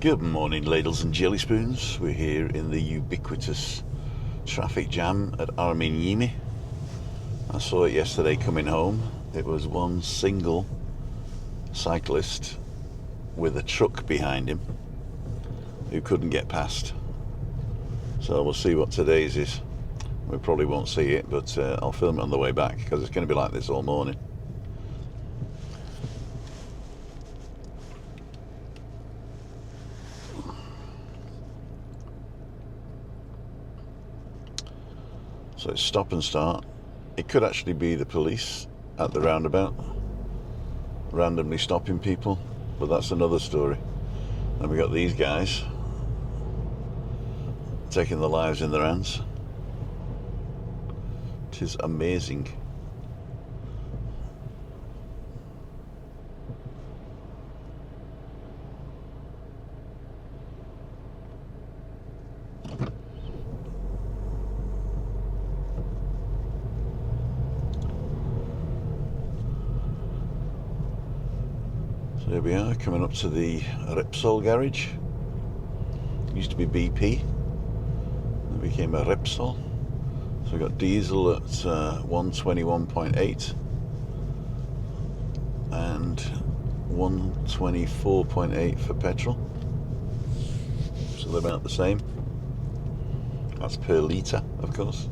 Good morning, ladles and jelly spoons. We're here in the ubiquitous traffic jam at Armignimi. I saw it yesterday coming home. It was one single cyclist with a truck behind him who couldn't get past. So we'll see what today's is. We probably won't see it, but I'll film it on the way back because it's going to be like this all morning. So it's stop and start. It could actually be the police at the roundabout, randomly stopping people, but that's another story. Then we got these guys taking their lives in their hands. It is amazing. So here we are, coming up to the Repsol garage. It used to be BP, it became a Repsol. So we've got diesel at 121.8 and 124.8 for petrol. So they're about the same. That's per litre, of course.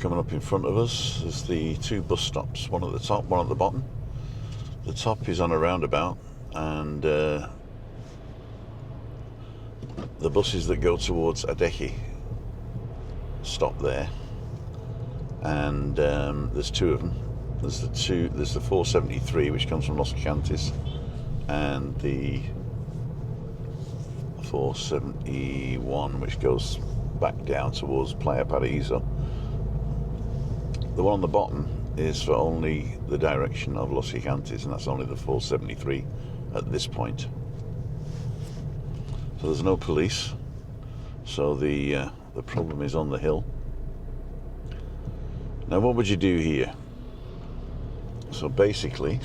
Coming up in front of us is the two bus stops, one at the top, one at the bottom. The top is on a roundabout, and the buses that go towards Adeki stop there, and there's two of them. There's the 473 which comes from Los Cantis, and the 471 which goes back down towards Playa Paraíso. The one on the bottom is for only the direction of Los Gigantes, and that's only the 473 at this point. So there's no police, so the problem is on the hill. Now what would you do here? So basically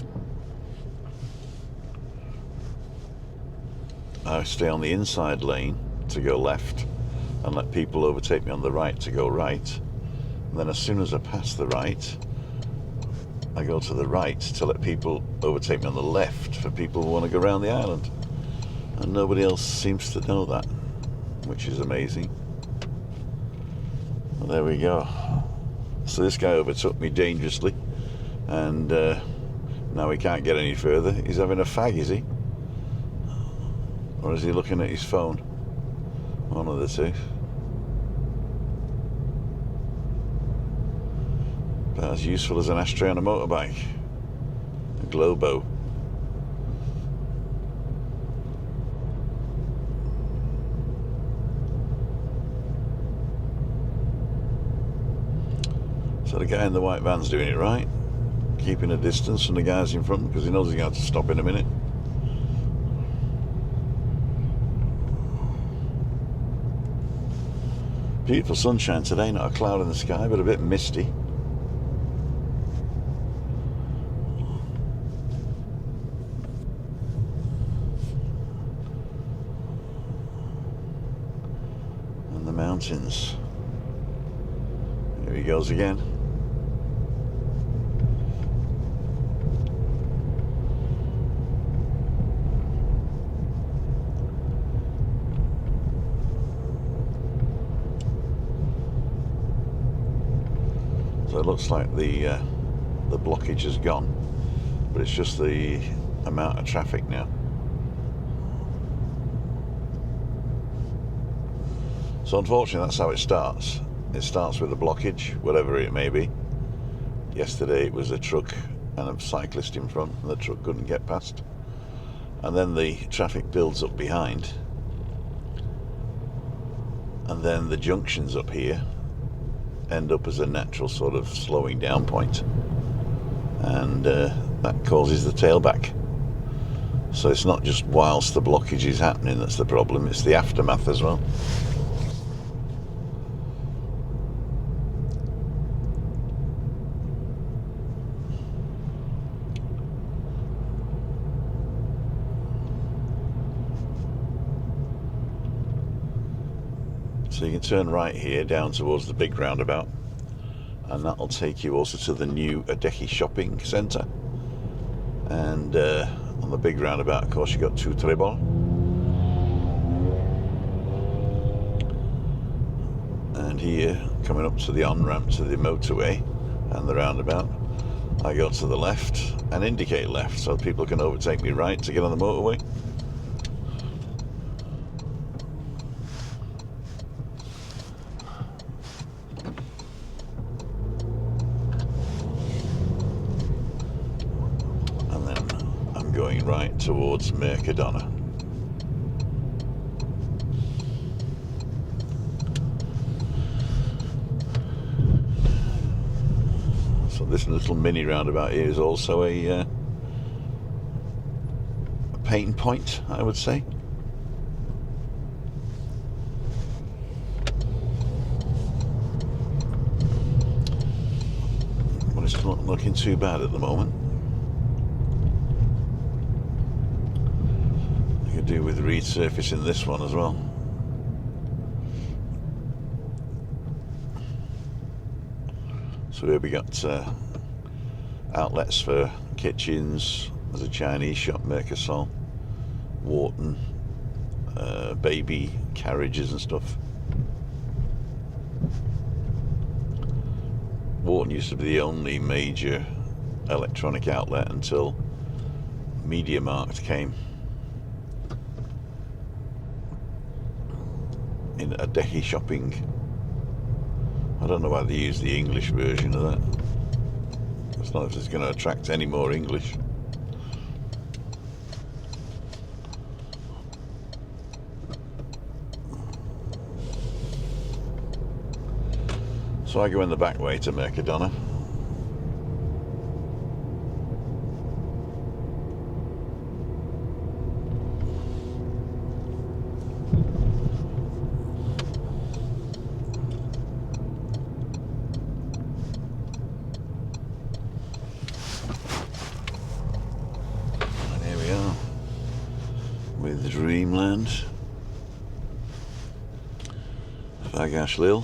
I stay on the inside lane to go left and let people overtake me on the right to go right. And then as soon as I pass the right, I go to the right to let people overtake me on the left for people who want to go around the island. And nobody else seems to know that, which is amazing. Well, there we go. So this guy overtook me dangerously, and now he can't get any further. He's having a fag, is he? Or is he looking at his phone? One of the two. About as useful as an ashtray on a motorbike. A Globo. So the guy in the white van's doing it right, keeping a distance from the guys in front because he knows he's going to have to stop in a minute. Beautiful sunshine today, not a cloud in the sky, but a bit misty. And the mountains. Here he goes again. So it looks like the blockage has gone, but it's just the amount of traffic now. So unfortunately that's how it starts. It starts with a blockage, whatever it may be. Yesterday it was a truck and a cyclist in front, and the truck couldn't get past. And then the traffic builds up behind, and then the junctions up here end up as a natural sort of slowing down point. and that causes the tailback. So it's not just whilst the blockage is happening that's the problem, it's the aftermath as well. So you can turn right here down towards the big roundabout, and that'll take you also to the new Adeki shopping centre. And on the big roundabout, of course, you've got Two Trebol. And here, coming up to the on-ramp to the motorway and the roundabout, I go to the left and indicate left so people can overtake me right to get on the motorway. Going right towards Mercadona. So this little mini roundabout here is also a pain point, I would say. But it's not looking too bad at the moment. Do with resurfacing this one as well. So here we got outlets for kitchens. There's a Chinese shop, Mercosol, Wharton, baby carriages and stuff. Wharton used to be the only major electronic outlet until MediaMarkt came. In Adeki shopping. I don't know why they use the English version of that. It's not if it's going to attract any more English. So I go in the back way to Mercadona. With Dreamland, Fagash Lil,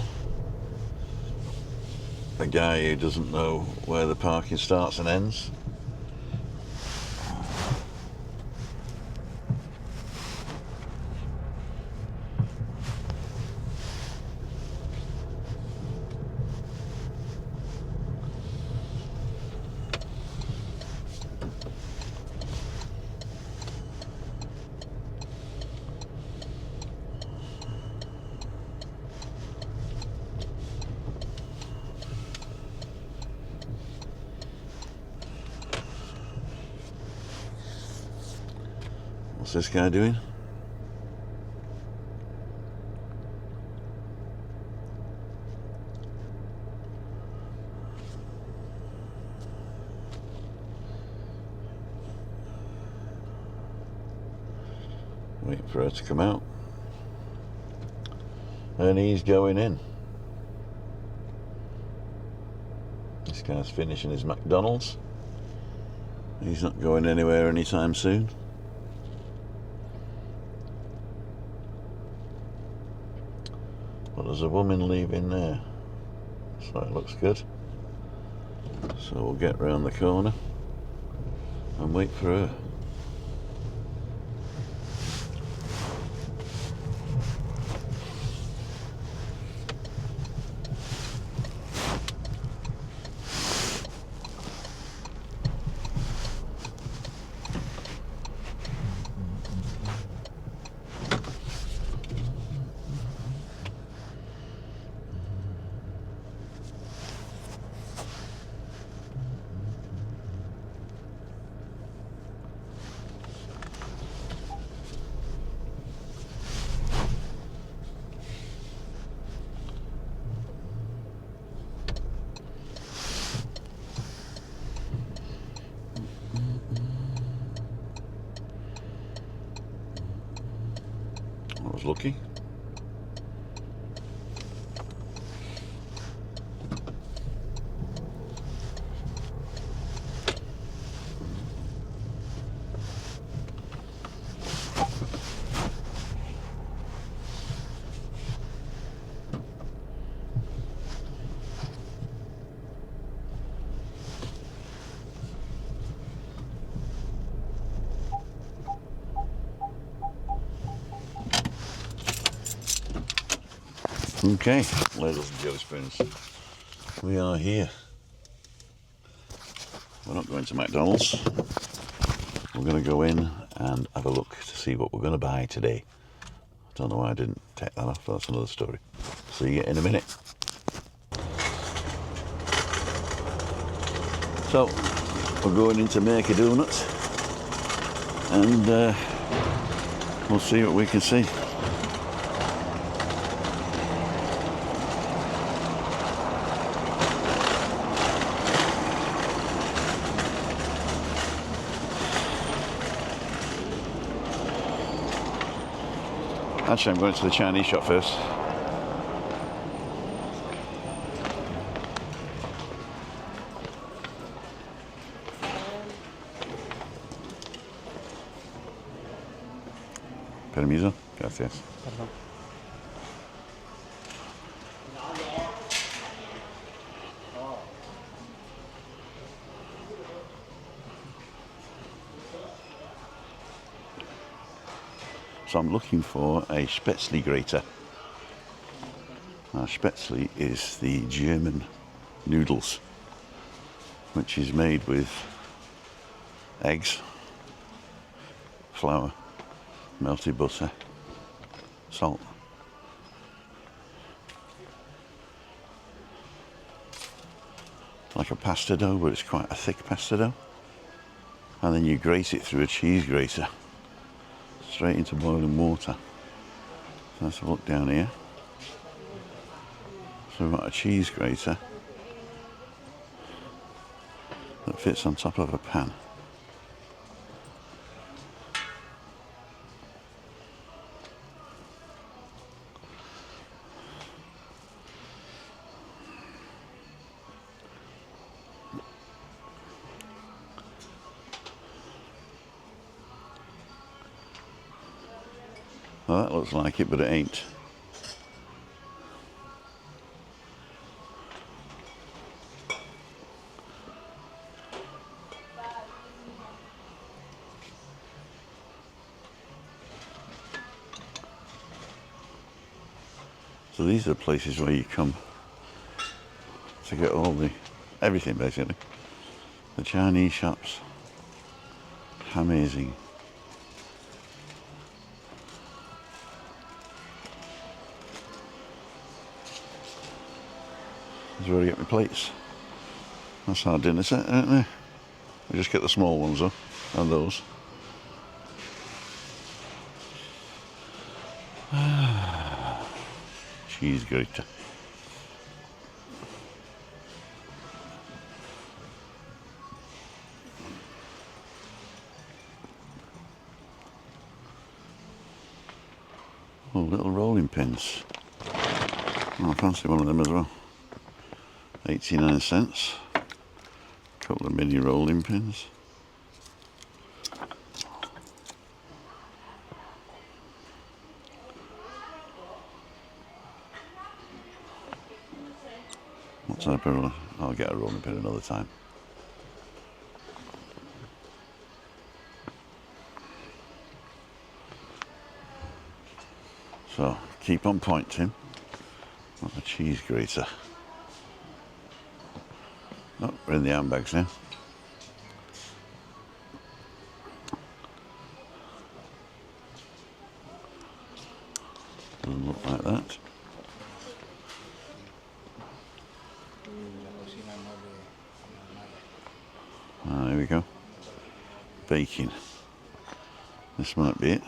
a guy who doesn't know where the parking starts and ends. What's this guy doing? Waiting for her to come out. And he's going in. This guy's finishing his McDonald's. He's not going anywhere anytime soon. But there's a woman leaving there, so it looks good. So we'll get round the corner and wait for her. was lucky. Okay, ladles and jelly spoons. We are here. We're not going to McDonald's. We're going to go in and have a look to see what we're going to buy today. I don't know why I didn't take that off, but that's another story. See you in a minute. So, we're going into Mercadona and we'll see what we can see. Actually, I'm going to the Chinese shop first. Permiso, gracias. Perdón. So I'm looking for a Spätzle grater. Now Spätzle is the German noodles, which is made with eggs, flour, melted butter, salt. Like a pasta dough, but it's quite a thick pasta dough. And then you grate it through a cheese grater, straight into boiling water. So let's have a look down here. So we've got a cheese grater that fits on top of a pan. Well, that looks like it, but it ain't. So these are places where you come to get everything basically. The Chinese shops. Amazing. This is where I get my plates. That's our dinner set, aren't they? We just get the small ones though, and those. Cheese grater. Oh, little rolling pins. Oh, I fancy one of them as well. 89 cents. Couple of mini rolling pins. What type of roller? I'll get a rolling pin another time. So, keep on pointing. What a cheese grater. Oh, we're in the handbags now. Doesn't look like that. Ah, here we go. Baking. This might be it.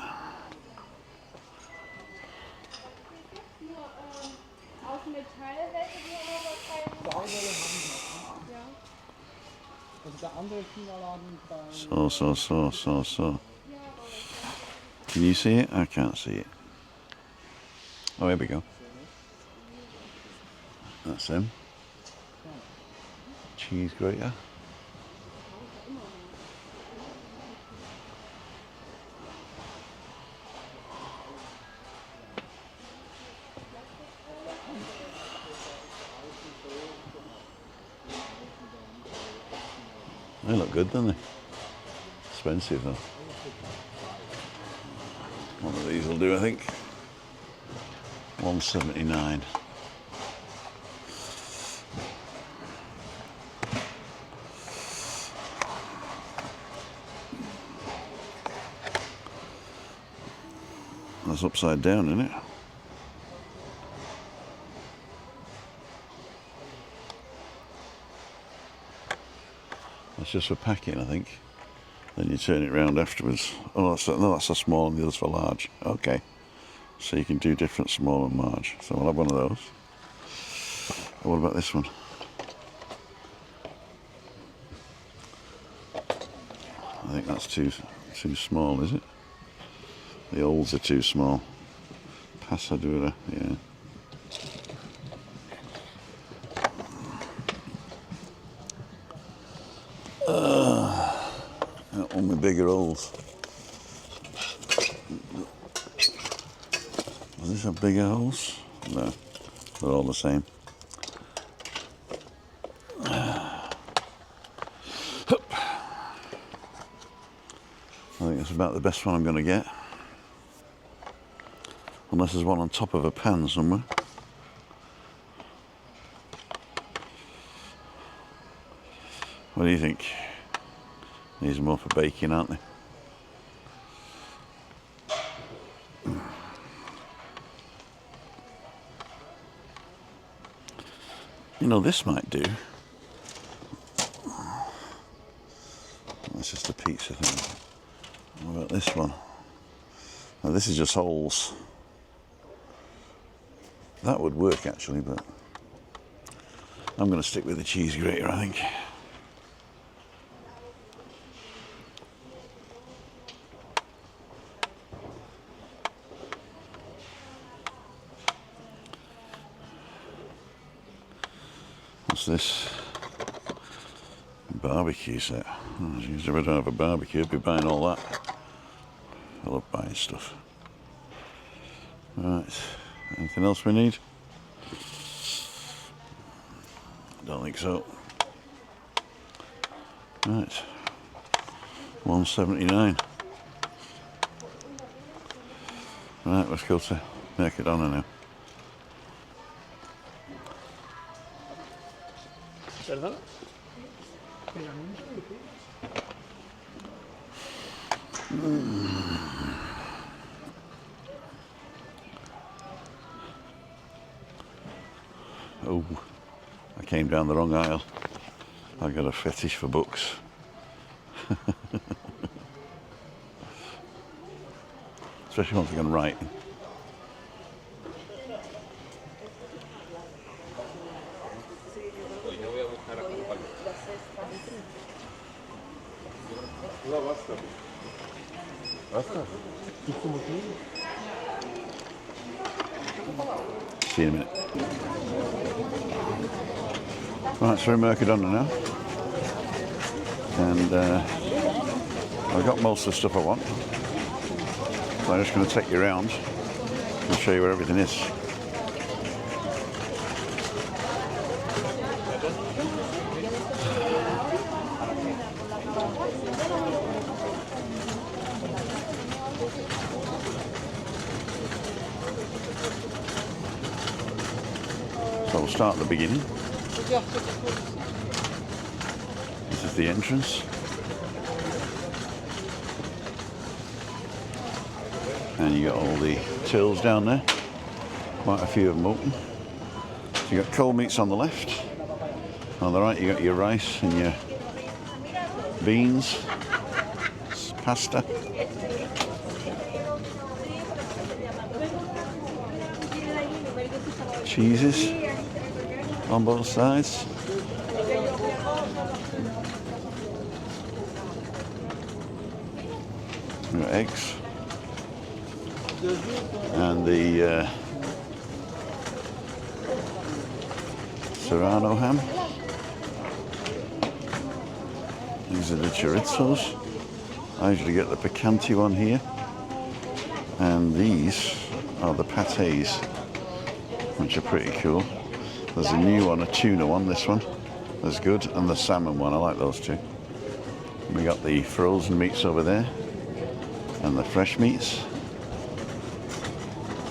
So. Can you see it? I can't see it. Oh, here we go. That's him. Cheese grater. They look good, don't they? Expensive though. One of these will do, I think. $1.79. That's upside down, isn't it? That's just for packing, I think. Then you turn it round afterwards. Oh, that's a small and the other's for large. Okay. So you can do different small and large. So we'll have one of those. And what about this one? I think that's too small, is it? The olds are too small. Pasadura, yeah. That one with bigger holes. Does this have bigger holes? No, they're all the same. I think it's about the best one I'm going to get. Unless there's one on top of a pan somewhere. What do you think? These are more for baking, aren't they? You know, this might do. That's just a pizza thing. What about this one? Now, this is just holes. That would work actually, but I'm going to stick with the cheese grater, I think. What's this? Barbecue set. Oh, geez, if I don't have a barbecue, I'd be buying all that. I love buying stuff. Right, anything else we need? Don't think so. Right, $1.79. Right, let's go to Mercadona now. ¿Perdón? Oh, I came down the wrong aisle. I got a fetish for books. Especially ones I can write. See you in a minute. Right, so we're in Mercadona now. And I've got most of the stuff I want. So I'm just going to take you around and show you where everything is. So we'll start at the beginning. This is the entrance. And you got all the tills down there. Quite a few of them open. So you got cold meats on the left. On the right you got your rice and your beans, pasta. Cheeses on both sides. We've got eggs. And the Serrano ham. These are the chorizos. I usually get the picante one here. And these are the patés, which are pretty cool. There's a new one, a tuna one, this one. That's good. And the salmon one, I like those two. We got the frozen meats over there. And the fresh meats.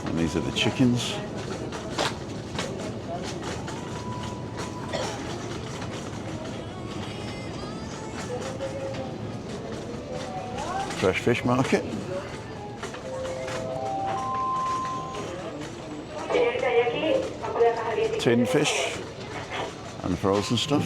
And these are the chickens. Fresh fish market. Tin fish and frozen stuff.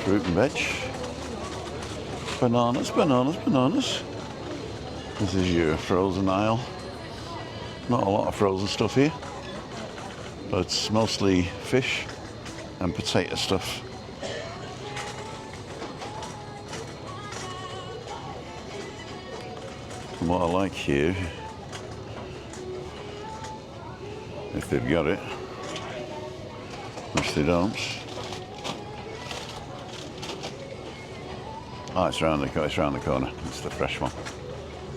Fruit and veg. Bananas, bananas, bananas. This is your frozen aisle. Not a lot of frozen stuff here, but it's mostly fish and potato stuff. And what I like here, if they've got it, which they don't. Oh, it's around the corner. It's the fresh one.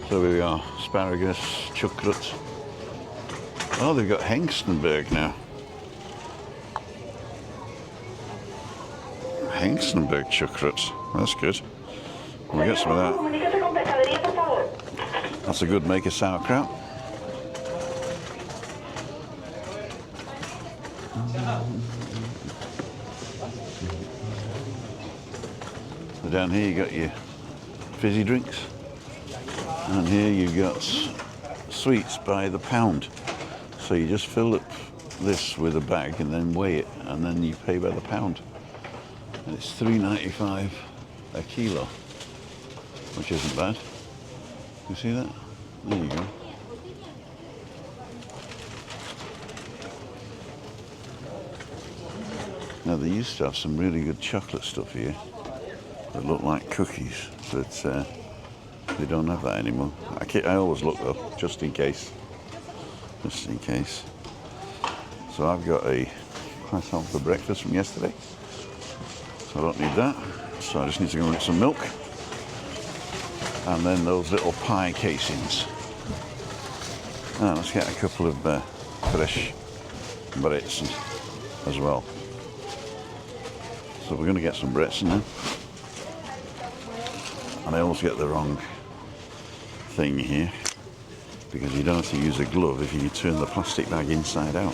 So here we are, asparagus, chocolate. Oh, they've got Hengstenberg now. Hengstenberg chocolate. That's good. We'll get some of that. That's a good maker sauerkraut. So down here you got your fizzy drinks. And here you've got sweets by the pound. So you just fill up this with a bag and then weigh it, and then you pay by the pound. And it's $3.95 a kilo, which isn't bad. You see that? There you go. Now they used to have some really good chocolate stuff here that look like cookies, but they don't have that anymore. I always look though, just in case. Just in case. So I've got a croissant for breakfast from yesterday. So I don't need that. So I just need to go and get some milk. And then those little pie casings. And let's get a couple of fresh breads as well. So we're going to get some breads now. And I always get the wrong thing here, because you don't have to use a glove if you turn the plastic bag inside out.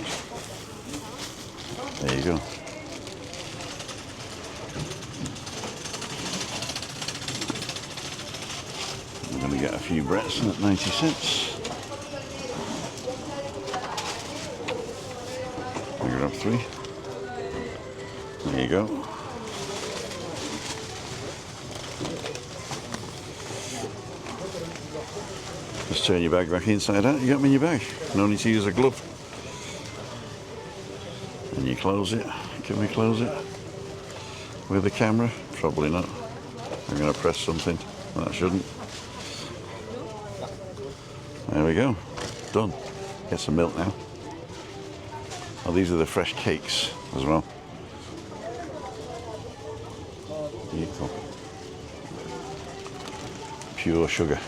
There you go. I'm going to get a few breads at 90 cents. I grab 3. There you go. Just turn your bag back inside out, you got them in your bag. No need to use a glove. And you close it. Can we close it? With the camera? Probably not. I'm going to press something. That shouldn't. There we go. Done. Get some milk now. Oh, these are the fresh cakes as well. Beautiful. Pure sugar.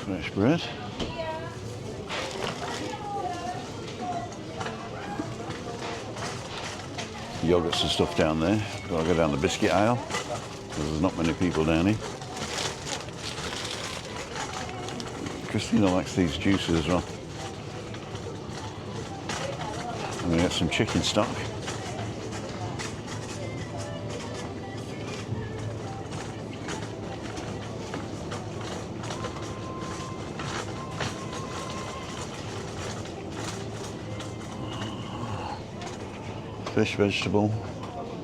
Fresh bread. Yogurts and stuff down there. I'll go down the biscuit aisle, because there's not many people down here. Christina likes these juices as well. I'm going to get some chicken stock. fish, vegetable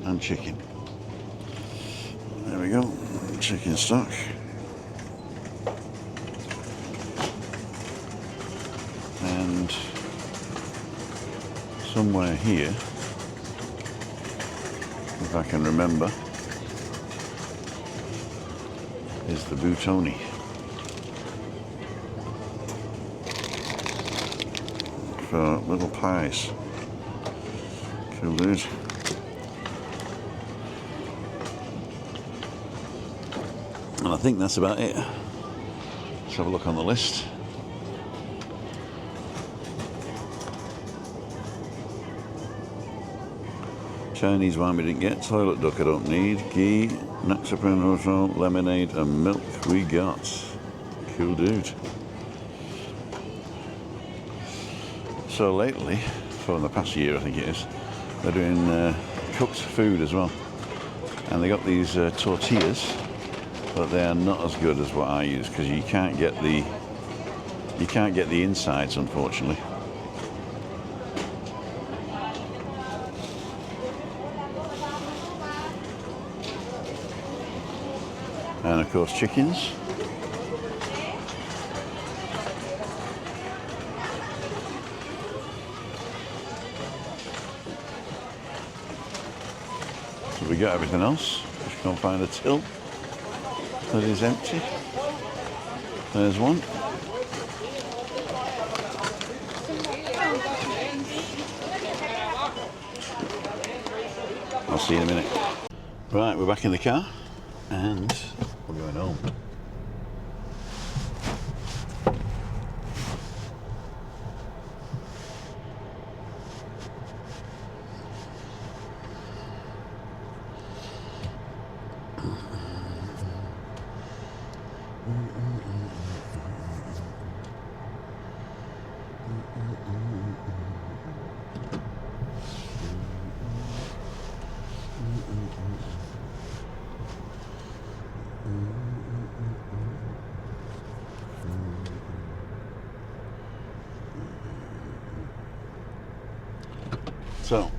and chicken. There we go, chicken stock. And somewhere here, if I can remember, is the boutoni for little pies. Cool, dude. And I think that's about it. Let's have a look on the list. Chinese wine we didn't get, toilet duck I don't need, ghee, Naxaprin, hotel, lemonade and milk we got. Cool, dude. So lately, for the past year I think it is, they're doing cooked food as well. And they got these tortillas, but they are not as good as what I use because you can't get the insides, unfortunately. And of course chickens. So we got everything else. Just can't find a till that is empty. There's one. I'll see you in a minute. Right, we're back in the car and we're going home. So,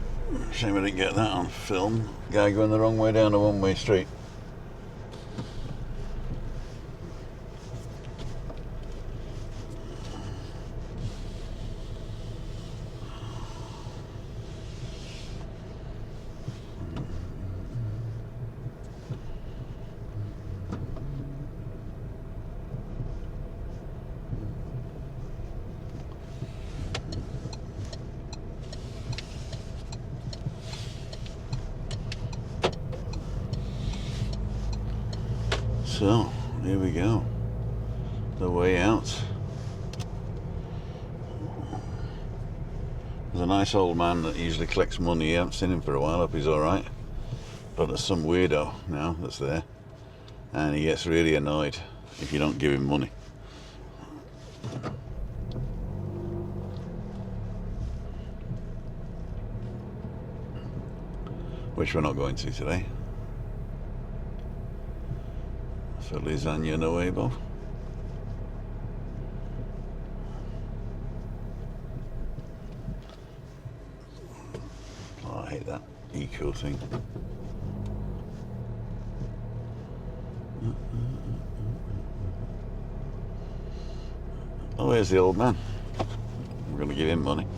shame I didn't get that on film. Guy going the wrong way down a one-way street. So, here we go. The way out. There's a nice old man that usually collects money. You haven't seen him for a while. Hope he's alright. But there's some weirdo now that's there. And he gets really annoyed if you don't give him money. Which we're not going to today. So lasagna no way, Bob. Oh, I hate that eco thing. Oh, here's the old man. We're going to give him money.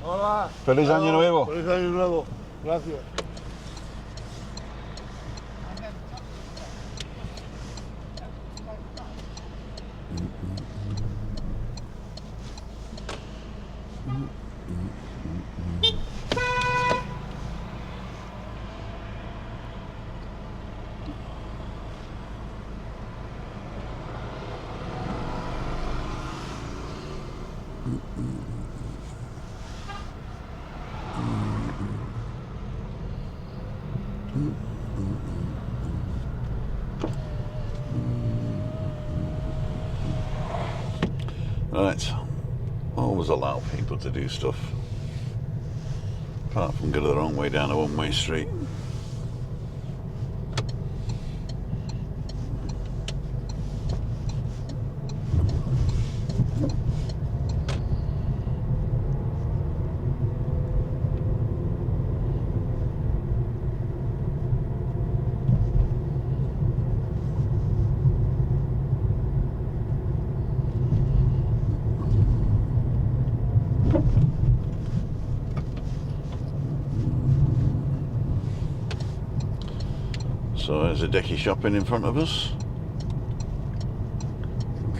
Hola. Feliz año nuevo. Feliz año nuevo. Gracias. Right, always allow people to do stuff apart from go the wrong way down a one-way street. So there's a decky shopping in front of us.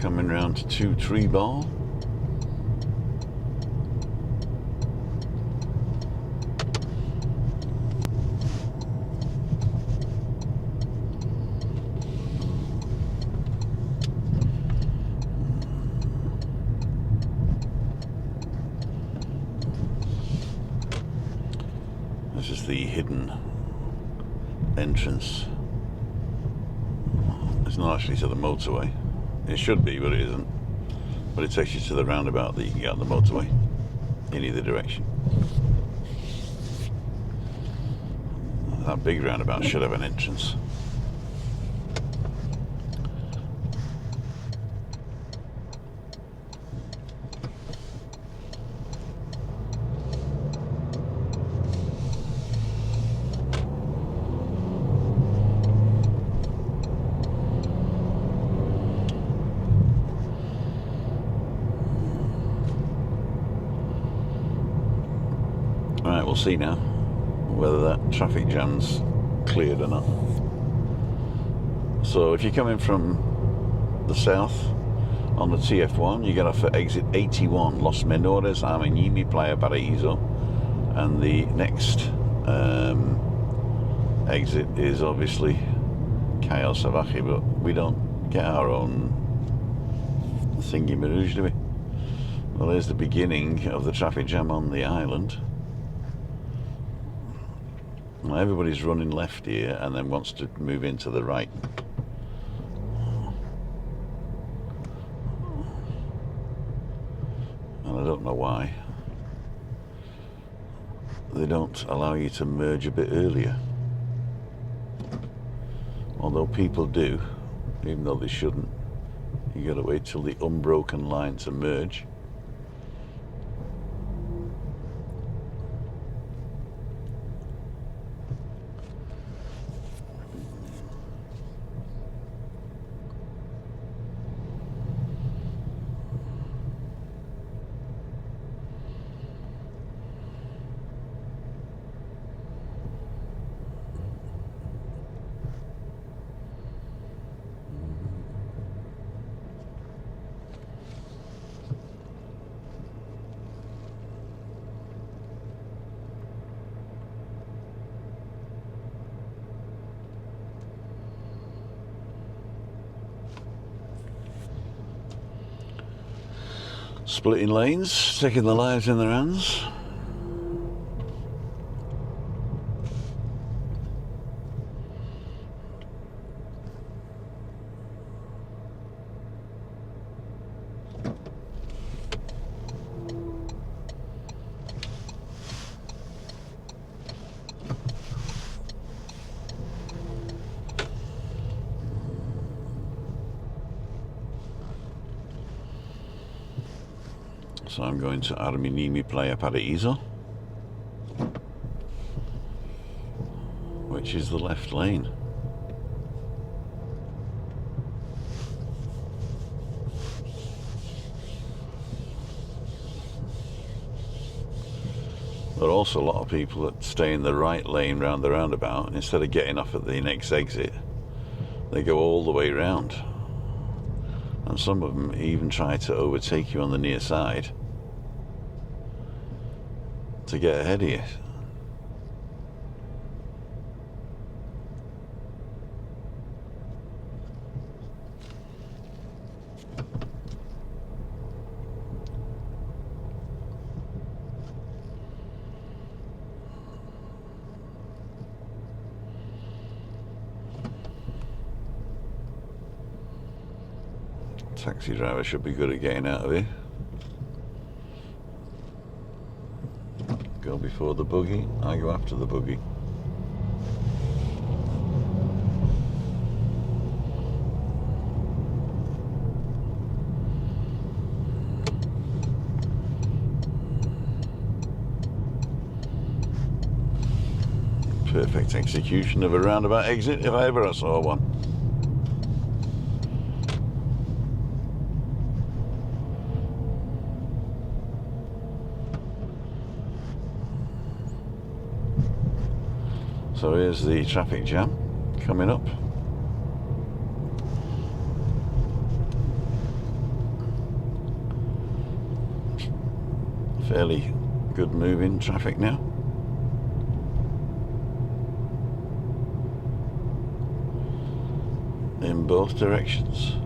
Coming round to 2 Tree Bar. This is the hidden entrance. It's not actually to the motorway. It should be, but it isn't. But it takes you to the roundabout that you can get on the motorway in either direction. That big roundabout should have an entrance. Right, we'll see now whether that traffic jam's cleared or not. So if you're coming from the south on the TF1, you get off at exit 81, Los Menores, Armenimi, Playa Paraíso, and the next exit is obviously Cayo Salvaje, but we don't get our own thingy-marouge, do we? Well, there's the beginning of the traffic jam on the island. Well, everybody's running left here and then wants to move into the right. And I don't know why. They don't allow you to merge a bit earlier. Although people do, even though they shouldn't. You gotta wait till the unbroken line to merge. Splitting lanes, taking their lives in their hands. So I'm going to Armenimi Playa Paraíso, which is the left lane. There are also a lot of people that stay in the right lane round the roundabout, and instead of getting off at the next exit, they go all the way round. And some of them even try to overtake you on the near side to get ahead of you. Taxi driver should be good at getting out of here. Go before the buggy, I go after the buggy. Perfect execution of a roundabout exit if I ever saw one. So here's the traffic jam coming up. Fairly good moving traffic now. In both directions.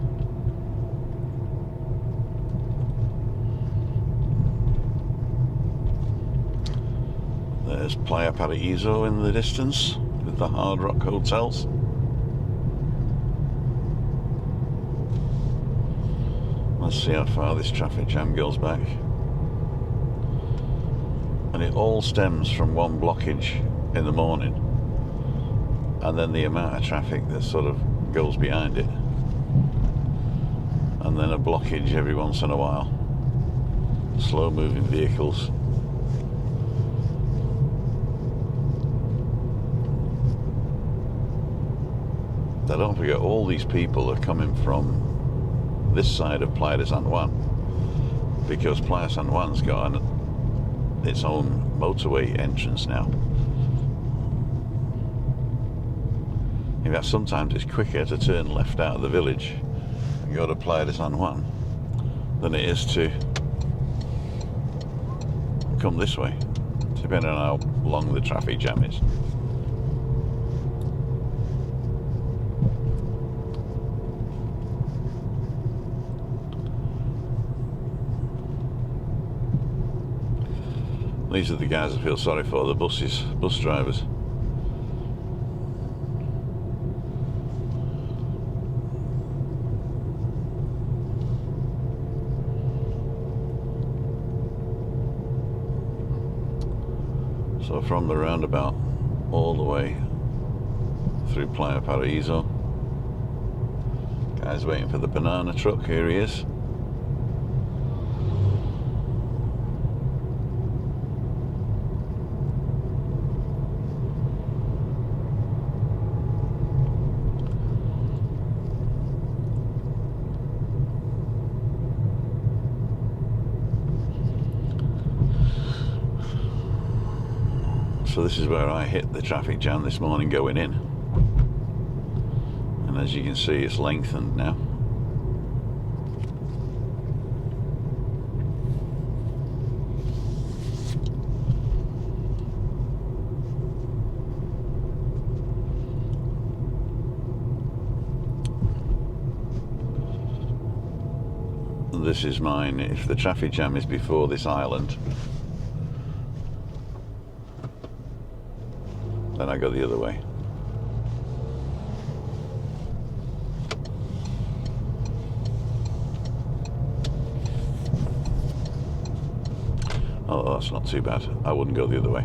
There's Playa Paraíso in the distance with the Hard Rock hotels. Let's see how far this traffic jam goes back. And it all stems from one blockage in the morning, and then the amount of traffic that sort of goes behind it, and then a blockage every once in a while. Slow moving vehicles. Now don't forget, all these people are coming from this side of Playa de San Juan, because Playa San Juan's got its own motorway entrance now. In fact, sometimes it's quicker to turn left out of the village and go to Playa de San Juan than it is to come this way, depending on how long the traffic jam is. These are the guys I feel sorry for, the bus drivers. So from the roundabout all the way through Playa Paraíso. Guy's waiting for the banana truck, here he is. So this is where I hit the traffic jam this morning going in, and as you can see, it's lengthened now. This is mine. If the traffic jam is before this island, then I go the other way. Oh, that's not too bad. I wouldn't go the other way.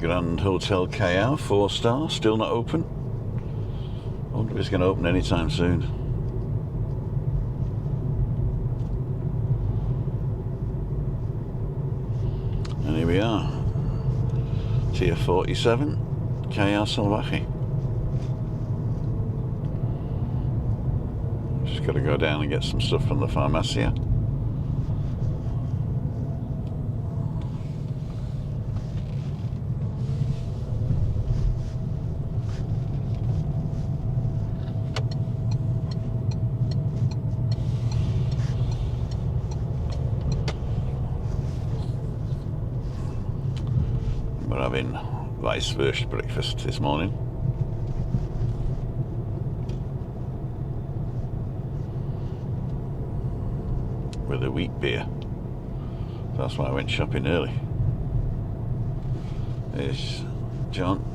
Grand Hotel Callao, 4-star, still not open. I wonder if it's going to open anytime soon. And here we are, Tier 47, Callao Salvaje. Just got to go down and get some stuff from the Farmacia. We're having vice versa breakfast this morning. With a wheat beer. That's why I went shopping early. There's John.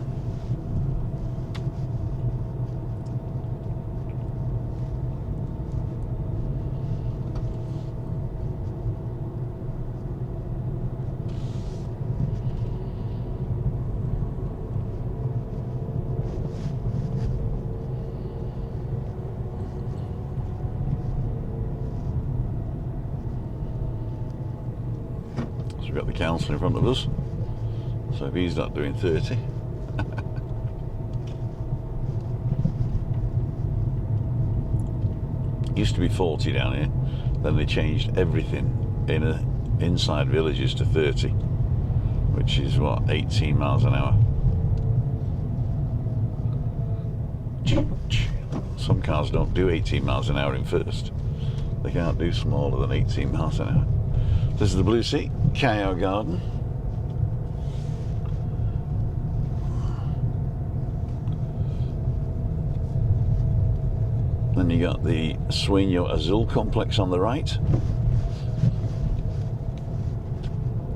We've got the council in front of us, so if he's not doing 30. Used to be 40 down here, then they changed everything inside villages to 30, which is what, 18 miles an hour. Some cars don't do 18 miles an hour in first. They can't do smaller than 18 miles an hour. This is the Blue Sea, Cayo Garden. Then you got the Sueño Azul complex on the right.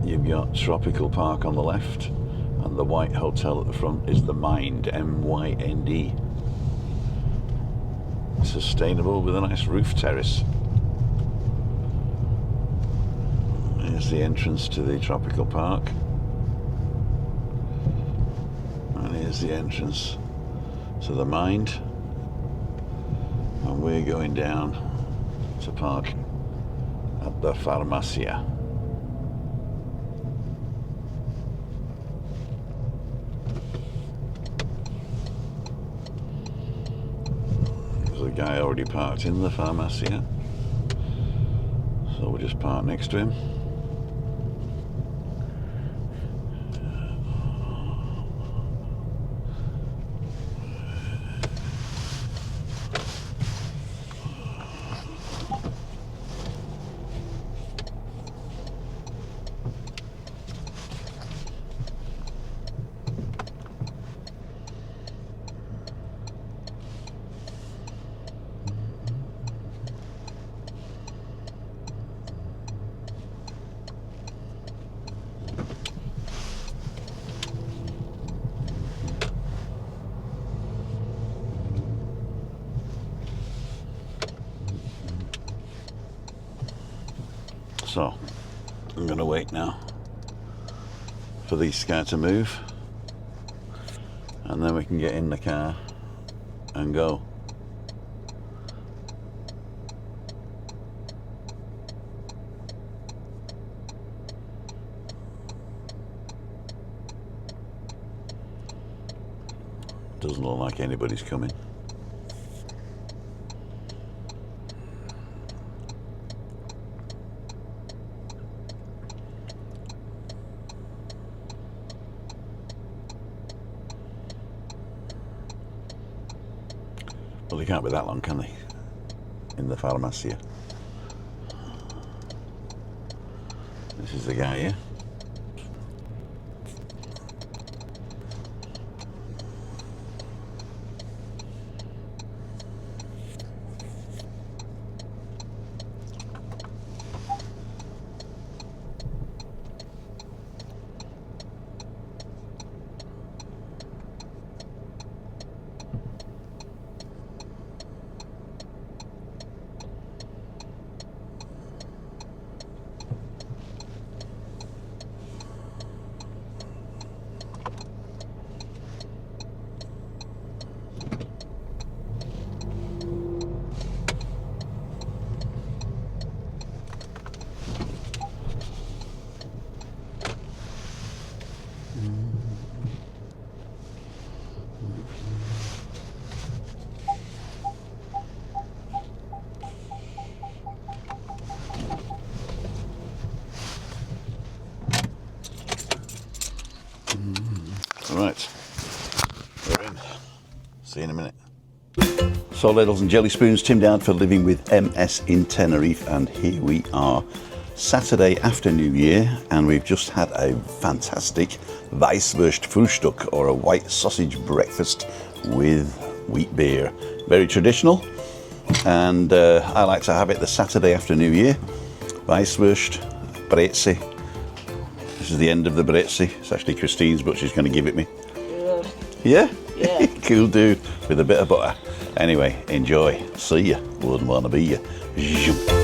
You've got Tropical Park on the left, and the white hotel at the front is the Mind, M-Y-N-D. Sustainable with a nice roof terrace. Here's the entrance to the Tropical Park. And here's the entrance to the Mind. And we're going down to park at the Farmacia. There's a guy already parked in the Farmacia, so we'll just park next to him. So, I'm going to wait now for this car to move, and then we can get in the car and go. Doesn't look like anybody's coming. Well, they can't be that long, can they? In the Farmacia. This is the guy here. Right, we're in. See you in a minute. So, ladles and jelly spoons, Tim down for living with MS in Tenerife, and here we are Saturday after New Year, and we've just had a fantastic Weisswurst Frühstück, or a white sausage breakfast with wheat beer. Very traditional, and I like to have it the Saturday after New Year. Weisswurst, Brezzi. This is the end of the Brezzi. It's actually Christine's, but she's going to give it me. Yeah? Yeah. Cool dude, with a bit of butter. Anyway, enjoy. See ya. Wouldn't want to be ya. Zoom.